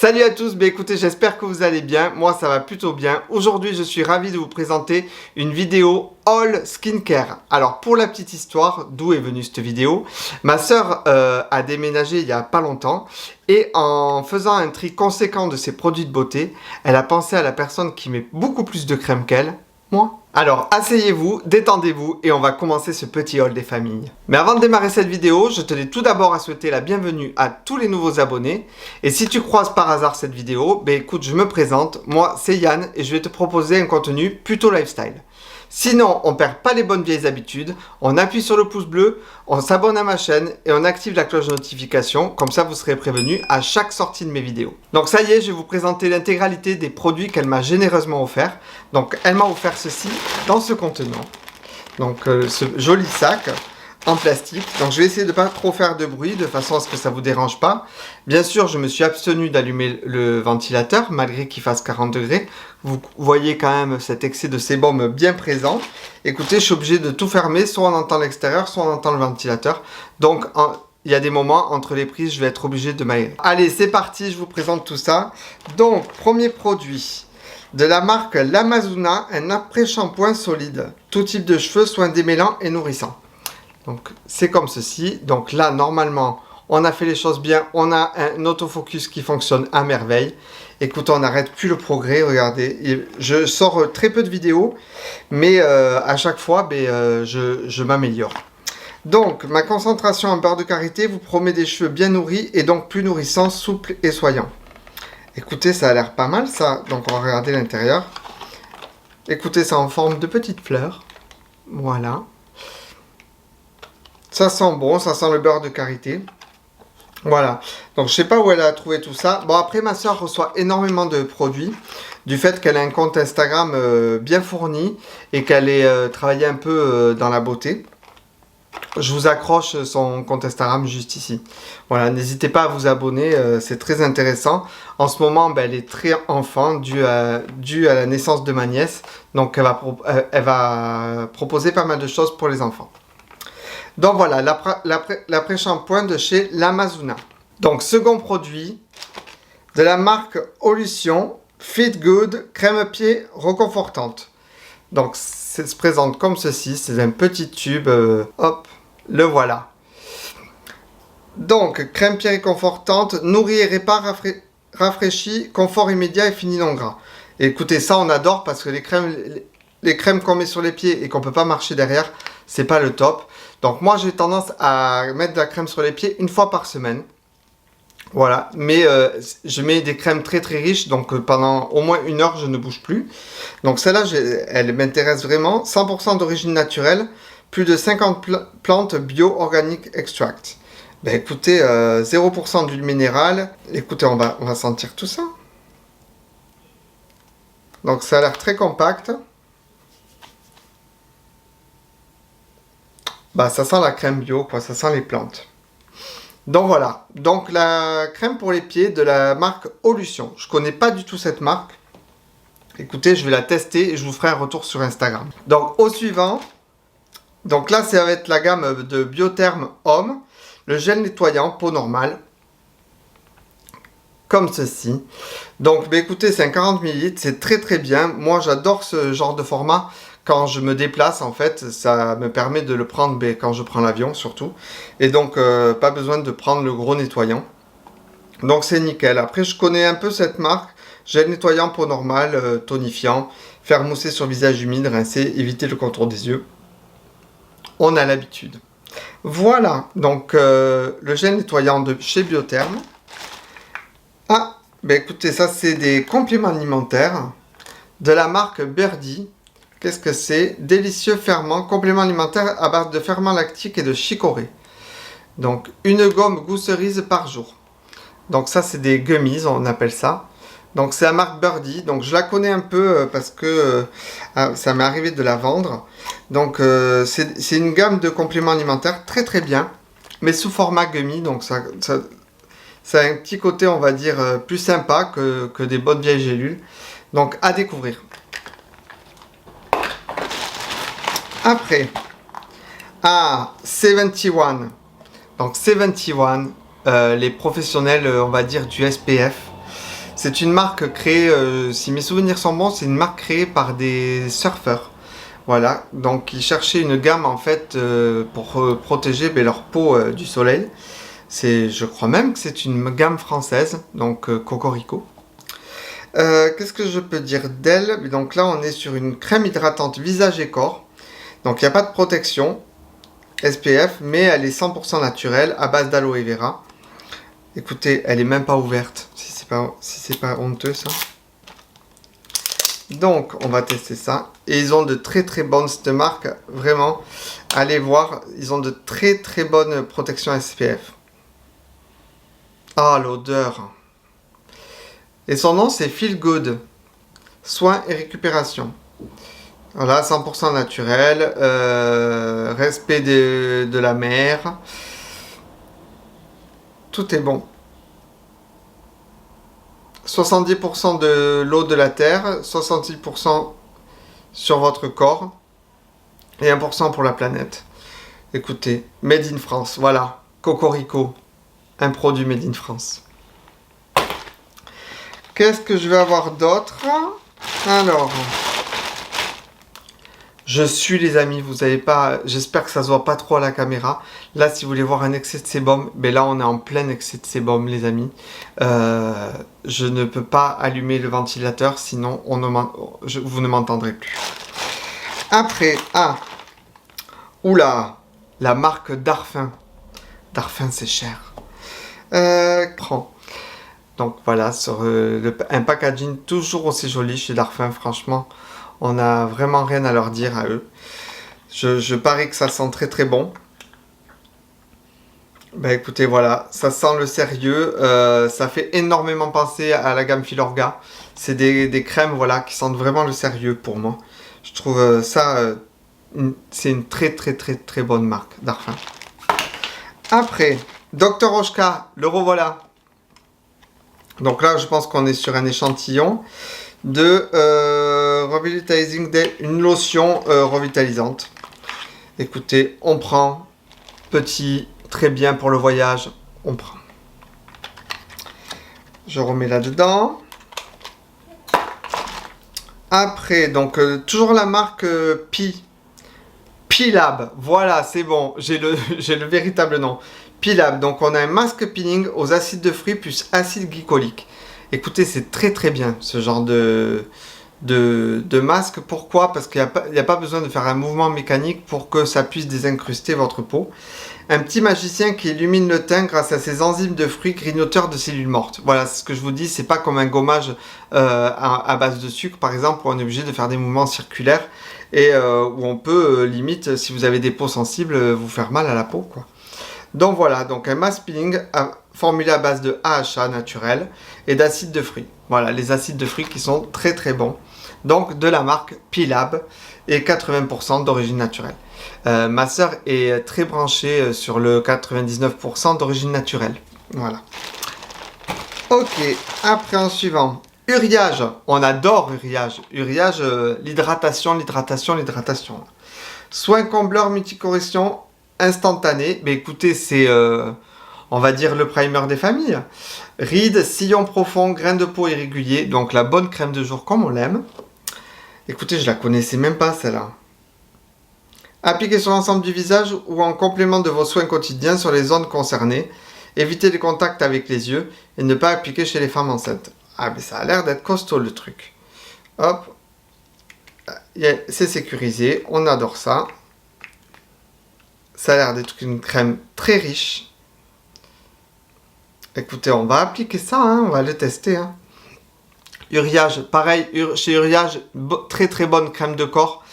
Salut à tous, écoutez, j'espère que vous allez bien, moi ça va plutôt bien. Aujourd'hui je suis ravi de vous présenter une vidéo All Skincare. Alors pour la petite histoire, d'où est venue cette vidéo, ma soeur a déménagé il y a pas longtemps et en faisant un tri conséquent de ses produits de beauté, elle a pensé à la personne qui met beaucoup plus de crème qu'elle, moi. Alors asseyez-vous, détendez-vous et on va commencer ce petit haul des familles. Mais avant de démarrer cette vidéo, je tenais tout d'abord à souhaiter la bienvenue à tous les nouveaux abonnés. Et si tu croises par hasard cette vidéo, écoute, je me présente, moi c'est Yann et je vais te proposer un contenu plutôt lifestyle. Sinon, on perd pas les bonnes vieilles habitudes, on appuie sur le pouce bleu, on s'abonne à ma chaîne et on active la cloche de notification, comme ça vous serez prévenu à chaque sortie de mes vidéos. Donc ça y est, je vais vous présenter l'intégralité des produits qu'elle m'a généreusement offert. Donc elle m'a offert ceci dans ce contenant, donc ce joli sac en plastique. Donc je vais essayer de ne pas trop faire de bruit de façon à ce que ça vous dérange pas. Bien sûr, je me suis abstenu d'allumer le ventilateur malgré qu'il fasse 40 degrés. Vous voyez quand même cet excès de sébum bien présent. Écoutez, je suis obligé de tout fermer, soit on entend l'extérieur, soit on entend le ventilateur. Donc il y a des moments entre les prises, je vais être obligé de m'aérer. Allez, c'est parti, je vous présente tout ça. Donc, premier produit de la marque L'Amazuna, un après-shampoing solide. Tout type de cheveux, soin démêlant et nourrissant. Donc c'est comme ceci. Donc là normalement on a fait les choses bien, on a un autofocus qui fonctionne à merveille. Écoute, on n'arrête plus le progrès, regardez. Je sors très peu de vidéos, mais à chaque fois je m'améliore. Donc ma concentration en beurre de karité vous promet des cheveux bien nourris et donc plus nourrissants, souples et soyants. Écoutez, ça a l'air pas mal ça. Donc on va regarder l'intérieur. Écoutez, c'est en forme de petites fleurs. Voilà. Ça sent bon, ça sent le beurre de karité. Voilà. Donc je sais pas où elle a trouvé tout ça. Bon, après ma soeur reçoit énormément de produits. Du fait qu'elle a un compte Instagram bien fourni et qu'elle est travaillée un peu dans la beauté. Je vous accroche son compte Instagram juste ici. Voilà, n'hésitez pas à vous abonner, c'est très intéressant. En ce moment, elle est très enfant, dû à la naissance de ma nièce. Donc elle va proposer pas mal de choses pour les enfants. Donc voilà, l'après-shampoing de chez L'Amazuna. Donc second produit de la marque Olution Fit Good crème pied reconfortante. Donc ça se présente comme ceci, c'est un petit tube, hop, le voilà. Donc crème pied réconfortante, nourrit et répare, rafraîchit, confort immédiat et fini non gras. Et écoutez, ça on adore parce que les crèmes qu'on met sur les pieds et qu'on peut pas marcher derrière, c'est pas le top. Donc moi j'ai tendance à mettre de la crème sur les pieds une fois par semaine. Voilà, mais je mets des crèmes très très riches, donc pendant au moins une heure je ne bouge plus. Donc celle-là, elle m'intéresse vraiment. 100% d'origine naturelle, plus de 50 plantes bio-organiques extract. Écoutez, 0% d'huile minérale. Écoutez, on va sentir tout ça. Donc ça a l'air très compact. Ça sent la crème bio, quoi, ça sent les plantes. Donc voilà, donc la crème pour les pieds de la marque Olution. Je connais pas du tout cette marque. Écoutez, je vais la tester et je vous ferai un retour sur Instagram. Donc au suivant, donc là c'est avec la gamme de Biotherm Homme, le gel nettoyant peau normale. Comme ceci. Donc écoutez, c'est un 40 ml, c'est très très bien. Moi j'adore ce genre de format. Quand je me déplace, en fait, ça me permet de le prendre quand je prends l'avion, surtout. Et donc, pas besoin de prendre le gros nettoyant. Donc, c'est nickel. Après, je connais un peu cette marque. Gel nettoyant peau normale, tonifiant. Faire mousser sur visage humide, rincer, éviter le contour des yeux. On a l'habitude. Voilà. Donc, le gel nettoyant de chez Biotherm. Ah, écoutez, ça, c'est des compléments alimentaires de la marque Birdie. Qu'est-ce que c'est? Délicieux ferment, complément alimentaire à base de ferment lactique et de chicorée. Donc, une gomme goût cerise par jour. Donc ça, c'est des gummies, on appelle ça. Donc c'est la marque Birdie. Donc je la connais un peu parce que ça m'est arrivé de la vendre. Donc c'est une gamme de compléments alimentaires très très bien. Mais sous format gummy. Donc ça a un petit côté, on va dire, plus sympa que des bonnes vieilles gélules. Donc à découvrir. Après, 71. Donc 71, les professionnels, on va dire, du SPF. C'est une marque créée, si mes souvenirs sont bons, c'est une marque créée par des surfeurs. Voilà, donc ils cherchaient une gamme en fait pour protéger leur peau du soleil. Je crois même que c'est une gamme française, donc Cocorico. Qu'est-ce que je peux dire d'elle? Donc là, on est sur une crème hydratante visage et corps. Donc il n'y a pas de protection SPF, mais elle est 100% naturelle à base d'aloe vera. Écoutez, elle est même pas ouverte, si c'est pas honteux ça. Donc on va tester ça. Et ils ont de très très bonnes, cette marque, vraiment, allez voir, ils ont de très très bonnes protections SPF. Ah, l'odeur. Et son nom c'est Feel Good, soins et récupération. Voilà, 100% naturel, respect de la mer. Tout est bon. 70% de l'eau de la terre, 66% sur votre corps et 1% pour la planète. Écoutez, Made in France, voilà, Cocorico, un produit Made in France. Qu'est-ce que je vais avoir d'autre? Alors, je suis les amis, vous savez pas, j'espère que ça se voit pas trop à la caméra. Là, si vous voulez voir un excès de sébum, ben là on est en plein excès de sébum les amis. Je ne peux pas allumer le ventilateur, sinon vous ne m'entendrez plus. Après, oula, la marque Darphin. Darphin c'est cher. Prends. Donc voilà, sur un packaging toujours aussi joli chez Darphin, franchement. On n'a vraiment rien à leur dire à eux. Je parie que ça sent très très bon. Ben écoutez, voilà, ça sent le sérieux. Ça fait énormément penser à la gamme Filorga. C'est des crèmes voilà, qui sentent vraiment le sérieux pour moi. Je trouve c'est une très très très très bonne marque, Darphin. Après, Dr Oshka, le revoilà. Donc là, je pense qu'on est sur un échantillon de Revitalizing Day, une lotion revitalisante. Écoutez, on prend, petit, très bien pour le voyage, on prend. Je remets là-dedans. Après, donc, toujours la marque Pilab, voilà, c'est bon, j'ai le véritable nom. Pilab, donc on a un masque peeling aux acides de fruits plus acide glycolique. Écoutez, c'est très très bien ce genre de masque. Pourquoi? Parce qu'il n'y a pas besoin de faire un mouvement mécanique pour que ça puisse désincruster votre peau. Un petit magicien qui illumine le teint grâce à ses enzymes de fruits grignoteurs de cellules mortes. Voilà, c'est ce que je vous dis, c'est pas comme un gommage à base de sucre par exemple, où on est obligé de faire des mouvements circulaires et où on peut limite, si vous avez des peaux sensibles, vous faire mal à la peau, quoi. Donc voilà, donc un mask peeling formulé à base de AHA naturel et d'acides de fruits. Voilà, les acides de fruits qui sont très très bons. Donc de la marque Pilab et 80% d'origine naturelle. Ma sœur est très branchée sur le 99% d'origine naturelle. Voilà. Ok, après en suivant. Uriage, on adore Uriage. Uriage, l'hydratation. Soin combleur multicorrection instantané. Mais écoutez, c'est, on va dire, le primer des familles. Rides, sillon profond, grains de peau irréguliers. Donc la bonne crème de jour comme on l'aime. Écoutez, je la connaissais même pas celle-là. Appliquez sur l'ensemble du visage ou en complément de vos soins quotidiens sur les zones concernées. Évitez les contacts avec les yeux et ne pas appliquer chez les femmes enceintes. Ah, mais ça a l'air d'être costaud le truc. Hop. C'est sécurisé. On adore ça. Ça a l'air d'être une crème très riche. Écoutez, on va appliquer ça, hein, on va le tester. Hein. Uriage, pareil, chez Uriage, très très bonne crème de corps.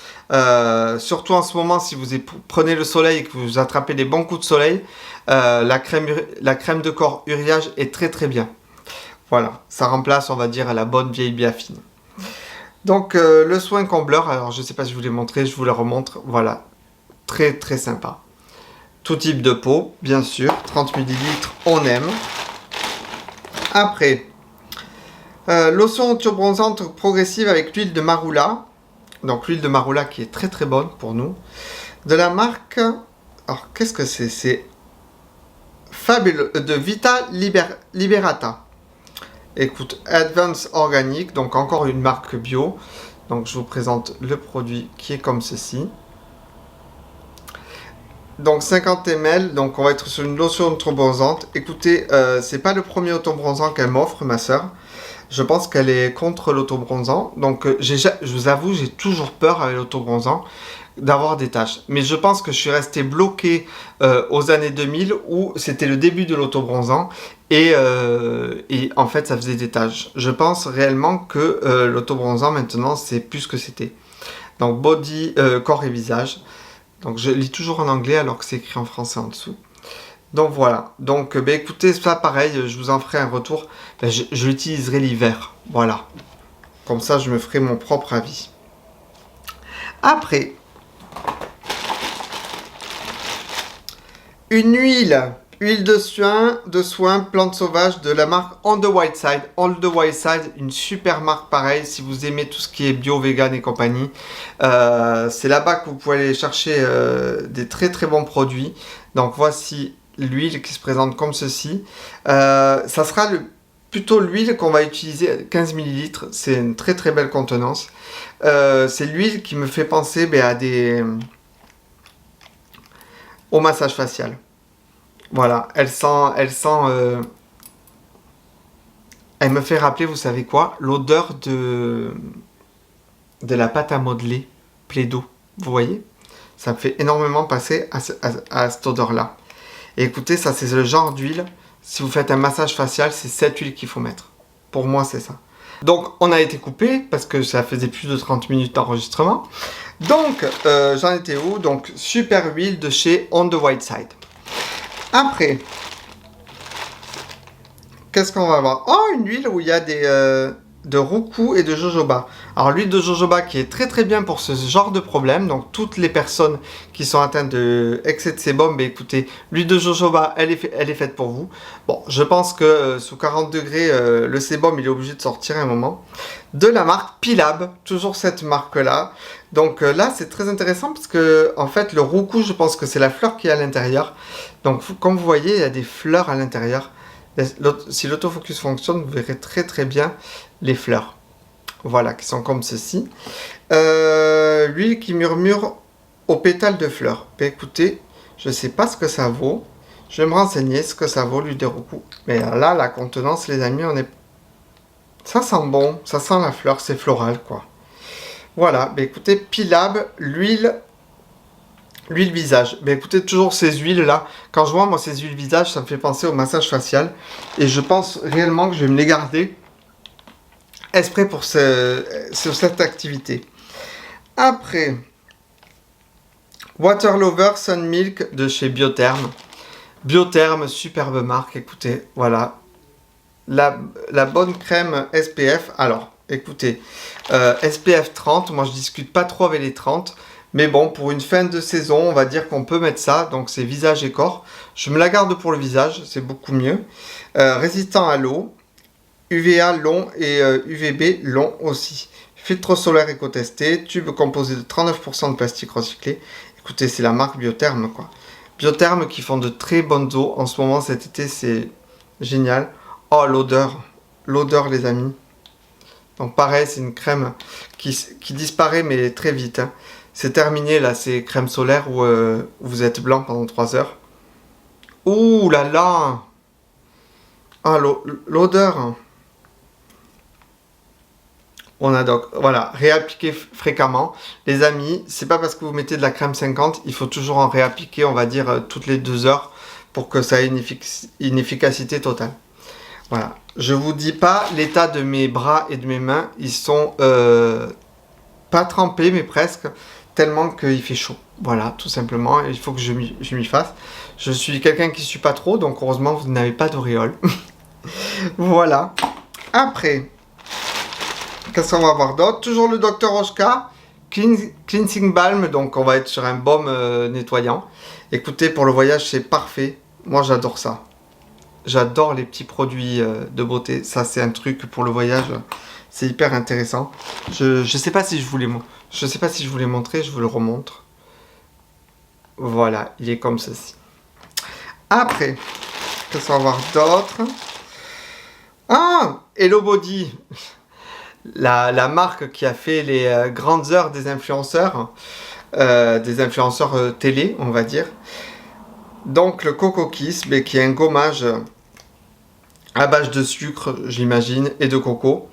Surtout en ce moment, si vous prenez le soleil et que vous attrapez des bons coups de soleil, la crème de corps Uriage est très très bien. Voilà, ça remplace, on va dire, la bonne vieille Biafine. Donc, le soin combleur, alors je ne sais pas si je vous l'ai montré, je vous le remontre. Voilà, très très sympa. Tout type de peau, bien sûr, 30 ml, on aime. Après, lotion anti-bronzante progressive avec l'huile de marula. Donc l'huile de marula qui est très très bonne pour nous. De la marque, alors qu'est-ce que c'est? C'est Fabuleux, de Vita Liberata. écoute, Advance Organic, donc encore une marque bio. Donc je vous présente le produit qui est comme ceci. Donc 50 ml, donc on va être sur une lotion autobronzante. Écoutez, c'est pas le premier autobronzant qu'elle m'offre, ma soeur. Je pense qu'elle est contre l'autobronzant. Donc je vous avoue, j'ai toujours peur avec l'autobronzant d'avoir des taches. Mais je pense que je suis resté bloqué aux années 2000 où c'était le début de l'autobronzant et en fait ça faisait des taches. Je pense réellement que l'autobronzant maintenant c'est plus ce que c'était. Donc body, corps et visage. Donc je lis toujours en anglais alors que c'est écrit en français en dessous. Donc voilà, donc ben, écoutez, ça pareil, je vous en ferai un retour. Ben, je l'utiliserai l'hiver, voilà. Comme ça, je me ferai mon propre avis. Après, une huile de soin plante sauvage de la marque On the White Side. On the White Side, une super marque pareil, si vous aimez tout ce qui est bio, vegan et compagnie. C'est là-bas que vous pouvez aller chercher des très très bons produits. Donc voici l'huile qui se présente comme ceci. Ça sera plutôt l'huile qu'on va utiliser, 15 ml. C'est une très très belle contenance. C'est l'huile qui me fait penser au massage facial. Voilà, elle me fait rappeler, vous savez quoi, l'odeur de la pâte à modeler Play-Doh. Vous voyez? Ça me fait énormément passer à cette odeur-là. Et écoutez, ça c'est le genre d'huile. Si vous faites un massage facial, c'est cette huile qu'il faut mettre. Pour moi, c'est ça. Donc, on a été coupé parce que ça faisait plus de 30 minutes d'enregistrement. Donc, j'en étais où? Donc, super huile de chez On the White Side. Après, qu'est-ce qu'on va avoir? Oh, une huile où il y a de roucou et de jojoba. Alors, l'huile de jojoba qui est très très bien pour ce genre de problème. Donc, toutes les personnes qui sont atteintes d'excès de sébum, ben, écoutez, l'huile de jojoba, elle est faite pour vous. Bon, je pense que sous 40 degrés, le sébum, il est obligé de sortir à un moment. De la marque Pilab, toujours cette marque-là. Donc là, c'est très intéressant parce que, en fait, le roucou, je pense que c'est la fleur qui est à l'intérieur. Donc, comme vous voyez, il y a des fleurs à l'intérieur. Si l'autofocus fonctionne, vous verrez très très bien les fleurs. Voilà, qui sont comme ceci. L'huile qui murmure aux pétales de fleurs. Ben, écoutez, je ne sais pas ce que ça vaut. Je vais me renseigner ce que ça vaut, l'huile de roucou. Mais là, la contenance, les amis, ça sent bon, ça sent la fleur, c'est floral, quoi. Voilà, ben, écoutez, Pilab, l'huile visage. Ben, écoutez, toujours ces huiles-là. Quand je vois, moi, ces huiles visage, ça me fait penser au massage facial. Et je pense réellement que je vais me les garder exprès pour sur cette activité. Après, Water Lover Sun Milk de chez Biotherm. Biotherm, superbe marque, écoutez, voilà. La bonne crème SPF. Alors, écoutez, SPF 30, moi je discute pas trop avec les 30. Mais bon, pour une fin de saison, on va dire qu'on peut mettre ça. Donc c'est visage et corps. Je me la garde pour le visage, c'est beaucoup mieux. Résistant à l'eau. UVA long et UVB long aussi. Filtre solaire éco-testé. Tube composé de 39% de plastique recyclé. Écoutez, c'est la marque Biotherm, quoi. Biotherm qui font de très bonnes eaux. En ce moment, cet été, c'est génial. Oh, l'odeur. L'odeur, les amis. Donc pareil, c'est une crème qui disparaît, mais très vite, hein. C'est terminé là, ces crèmes solaires où vous êtes blanc pendant 3 heures. Ouh là là! Ah, l'odeur! On a donc, voilà, réappliquer fréquemment. Les amis, c'est pas parce que vous mettez de la crème 50, il faut toujours en réappliquer, on va dire, toutes les 2 heures pour que ça ait une efficacité totale. Voilà. Je vous dis pas l'état de mes bras et de mes mains, ils sont pas trempés, mais presque. Tellement qu'il fait chaud. Voilà, tout simplement. Il faut que je m'y fasse. Je suis quelqu'un qui ne suit pas trop, donc heureusement, vous n'avez pas d'auréole. Voilà. Après, qu'est-ce qu'on va voir d'autre? Toujours le Dr. Oshka. Cleansing Balm, donc on va être sur un baume nettoyant. Écoutez, pour le voyage, c'est parfait. Moi, j'adore ça. J'adore les petits produits de beauté. Ça, c'est un truc pour le voyage. C'est hyper intéressant. Je sais pas si je voulais montrer, je vous le remontre. Voilà, il est comme ceci. Après, qu'est-ce qu'on va voir d'autre? Ah, Hello Body, la marque qui a fait les grandes heures des influenceurs télé, on va dire. Donc le Coco Kiss, mais qui est un gommage à base de sucre, j'imagine, et de coco.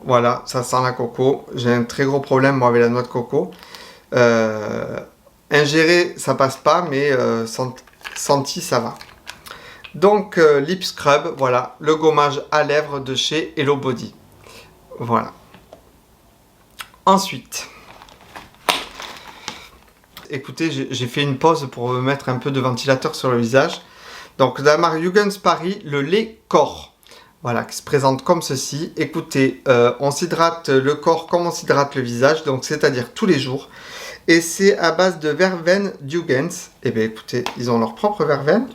Voilà, ça sent la coco. J'ai un très gros problème, moi, avec la noix de coco. Ingéré, ça passe pas, mais senti, ça va. Donc, Lip Scrub, voilà, le gommage à lèvres de chez Hello Body. Voilà. Ensuite, écoutez, j'ai fait une pause pour mettre un peu de ventilateur sur le visage. Donc, de la marque Hugens Paris, le lait corps. Voilà, qui se présente comme ceci. Écoutez, on s'hydrate le corps comme on s'hydrate le visage, donc c'est-à-dire tous les jours. Et c'est à base de verveine d'Hugens. Eh bien, écoutez, ils ont leur propre verveine.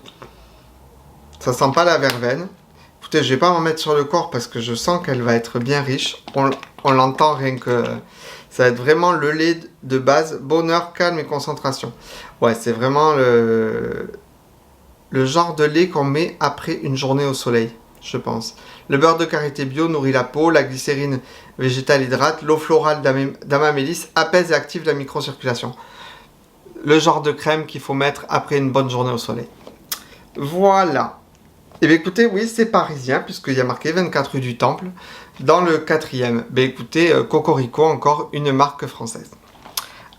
Ça sent pas la verveine. Écoutez, je vais pas m'en mettre sur le corps parce que je sens qu'elle va être bien riche. On l'entend rien que... Ça va être vraiment le lait de base. Bonheur, calme et concentration. Ouais, c'est vraiment le genre de lait qu'on met après une journée au soleil, je pense. Le beurre de karité bio nourrit la peau, la glycérine végétale hydrate, l'eau florale d'amamélis apaise et active la microcirculation. Le genre de crème qu'il faut mettre après une bonne journée au soleil. Voilà. Et bien écoutez, oui, c'est parisien, puisqu'il y a marqué 24 rue du Temple, dans le 4e. Ben écoutez, Cocorico, encore une marque française.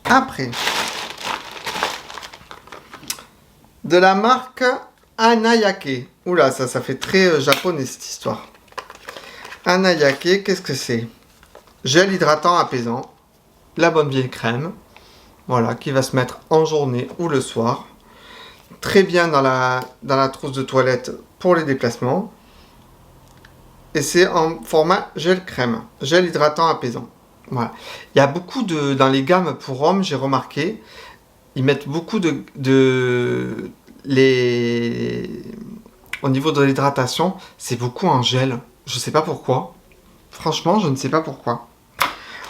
Après, de la marque Hanayake. Oula, ça fait très japonais cette histoire. Hanayake, qu'est-ce que c'est? Gel hydratant apaisant, la bonne vieille crème, voilà, qui va se mettre en journée ou le soir. Très bien dans la trousse de toilette pour les déplacements. Et c'est en format gel crème, gel hydratant apaisant. Voilà. Il y a beaucoup dans les gammes pour hommes, j'ai remarqué, ils mettent beaucoup au niveau de l'hydratation, c'est beaucoup en gel. Je sais pas pourquoi. Franchement, je ne sais pas pourquoi.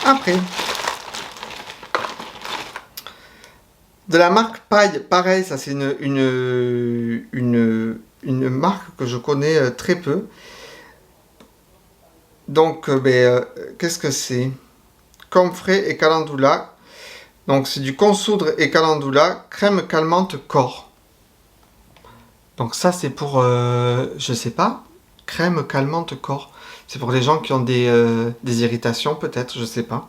Après, de la marque Paille, pareil, ça c'est une marque que je connais très peu. Donc, qu'est-ce que c'est? Comfrey et calendula. Donc, c'est du consoudre et calendula, crème calmante corps. Donc, ça, c'est pour, je sais pas, crème calmante corps. C'est pour les gens qui ont des irritations, peut-être, je sais pas.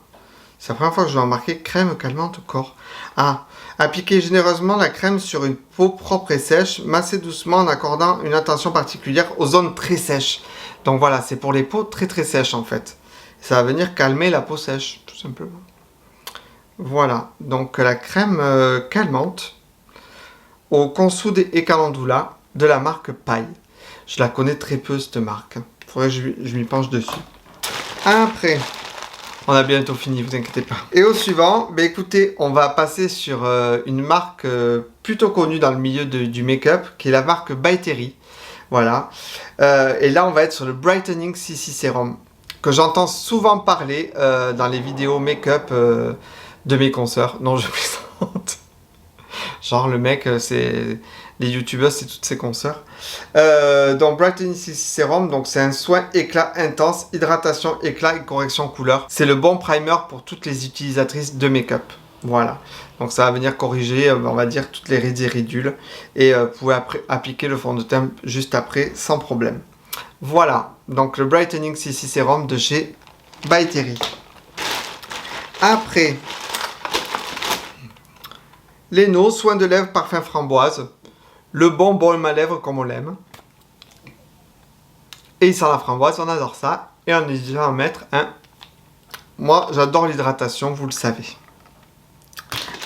C'est la première fois que je vais remarquer crème calmante corps. Ah, appliquez généreusement la crème sur une peau propre et sèche, massez doucement en accordant une attention particulière aux zones très sèches. Donc voilà, c'est pour les peaux très très sèches en fait. Ça va venir calmer la peau sèche, tout simplement. Voilà, donc la crème calmante au consoude et calendula de la marque Paille. Je la connais très peu cette marque. Faudrait que je m'y penche dessus. Après, on a bientôt fini, vous inquiétez pas. Et au suivant, écoutez, on va passer sur une marque plutôt connue dans le milieu du make-up, qui est la marque By Terry. Voilà. Et là, on va être sur le Brightening CC Serum, que j'entends souvent parler dans les vidéos make-up de mes consoeurs. Non, je plaisante. Genre, le mec, c'est... Les youtubeurs, c'est toutes ses consoeurs. Donc, Brightening CC Serum, donc c'est un soin éclat intense, hydratation, éclat et correction couleur. C'est le bon primer pour toutes les utilisatrices de make-up. Voilà. Donc, ça va venir corriger, on va dire, toutes les rides et ridules. Et vous pouvez appliquer le fond de teint juste après, sans problème. Voilà. Donc, le Brightening CC Serum de chez By Terry. Après, Leno, soin de lèvres, parfum framboise. Le bon baume à lèvres comme on l'aime. Et il sent la framboise, on adore ça. Et on est déjà à en mettre un. Moi, j'adore l'hydratation, vous le savez.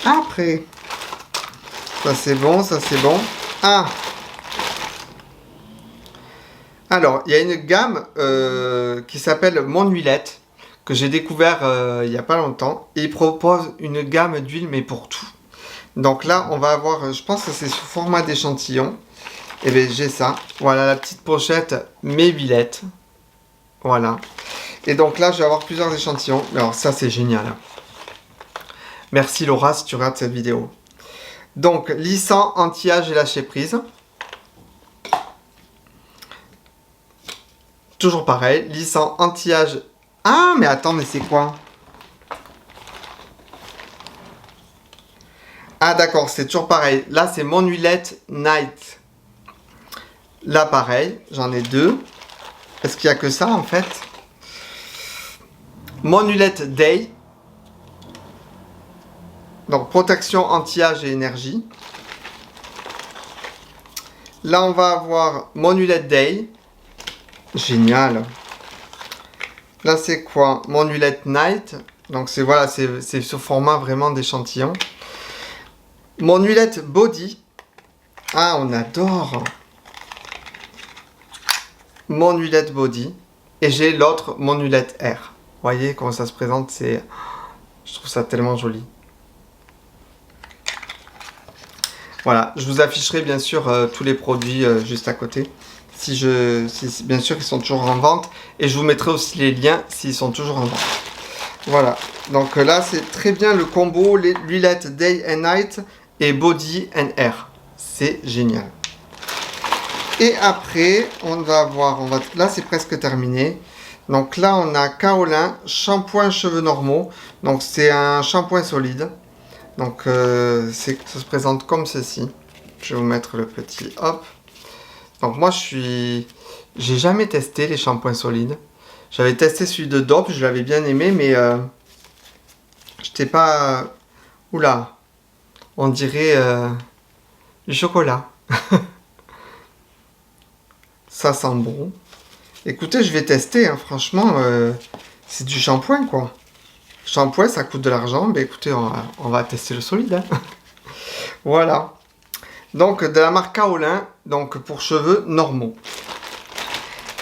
Après, ça c'est bon, ça c'est bon. Ah, alors, il y a une gamme qui s'appelle Mon Huilette, que j'ai découvert il n'y a pas longtemps. Et il propose une gamme d'huile, mais pour tout. Donc là, on va avoir, je pense que c'est sous format d'échantillon. Et bien, j'ai ça. Voilà la petite pochette, mes huilettes. Voilà. Et donc là, je vais avoir plusieurs échantillons. Alors ça, c'est génial. Merci Laura, si tu regardes cette vidéo. Donc, lissant, anti-âge et lâcher prise. toujours pareil, lissant anti-âge. Ah, mais attends, mais c'est quoi? Ah d'accord, c'est toujours pareil. Là, c'est Monulette Night. Là, pareil, j'en ai deux. Est-ce qu'il n'y a que ça, en fait? Monulette Day. Donc, protection anti-âge et énergie. Là, on va avoir Monulette Day. Génial. Là, c'est quoi? Monulette Night. Donc, c'est voilà, c'est ce format vraiment d'échantillon. Monulette Body. Ah, on adore. Monulette Body. Et j'ai l'autre Monulette Air. Vous voyez comment ça se présente? Je trouve ça tellement joli. Voilà, je vous afficherai bien sûr tous les produits juste à côté. Bien sûr, ils sont toujours en vente. Et je vous mettrai aussi les liens s'ils sont toujours en vente. Voilà, donc là c'est très bien le combo l'huilette Day and Night et Body and Air. C'est génial. Et après, on va avoir, là c'est presque terminé. Donc là on a Kaolin, shampoing cheveux normaux. Donc c'est un shampoing solide. Donc ça se présente comme ceci. Je vais vous mettre le petit hop. Donc moi j'ai jamais testé les shampoings solides. J'avais testé celui de Dove, je l'avais bien aimé, mais j'étais pas... Oula, on dirait du chocolat. Ça sent bon. Écoutez, je vais tester, hein, franchement, c'est du shampoing, quoi. Shampoing, ça coûte de l'argent, mais écoutez, on va tester le solide. Hein. Voilà. Donc, de la marque Kaolin, donc pour cheveux normaux.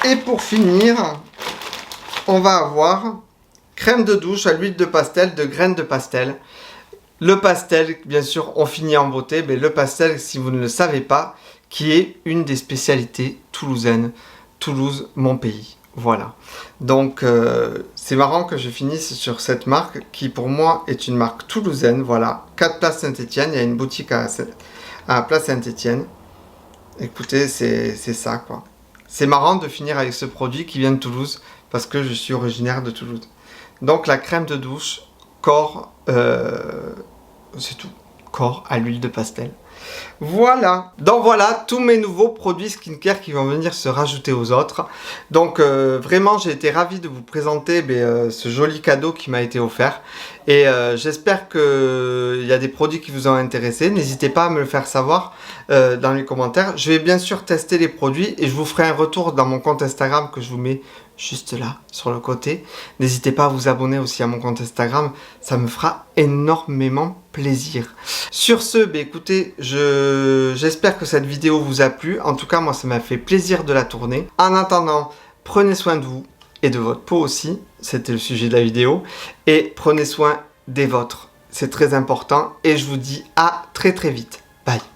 Et pour finir, on va avoir crème de douche à l'huile de pastel, de graines de pastel. Le pastel, bien sûr, on finit en beauté, mais le pastel, si vous ne le savez pas, qui est une des spécialités toulousaines. Toulouse, mon pays. Voilà. Donc, c'est marrant que je finisse sur cette marque qui, pour moi, est une marque toulousaine. Voilà. 4 Place Saint-Étienne. Il y a une boutique à Place Saint-Étienne. Écoutez, c'est ça, quoi. C'est marrant de finir avec ce produit qui vient de Toulouse parce que je suis originaire de Toulouse. Donc, la crème de douche, corps, c'est tout. Corps à l'huile de pastel. Voilà, donc voilà tous mes nouveaux produits skincare qui vont venir se rajouter aux autres. Donc vraiment j'ai été ravi de vous présenter ce joli cadeau qui m'a été offert. Et j'espère qu'il y a des produits qui vous ont intéressé. N'hésitez pas à me le faire savoir dans les commentaires. Je vais bien sûr tester les produits et je vous ferai un retour dans mon compte Instagram que je vous mets juste là sur le côté. N'hésitez pas à vous abonner aussi à mon compte Instagram, ça me fera énormément plaisir. Sur ce, écoutez, j'espère que cette vidéo vous a plu. En tout cas, moi ça m'a fait plaisir de la tourner. En attendant, prenez soin de vous et de votre peau aussi, c'était le sujet de la vidéo. Et prenez soin des vôtres, c'est très important. Et je vous dis à très vite. Bye.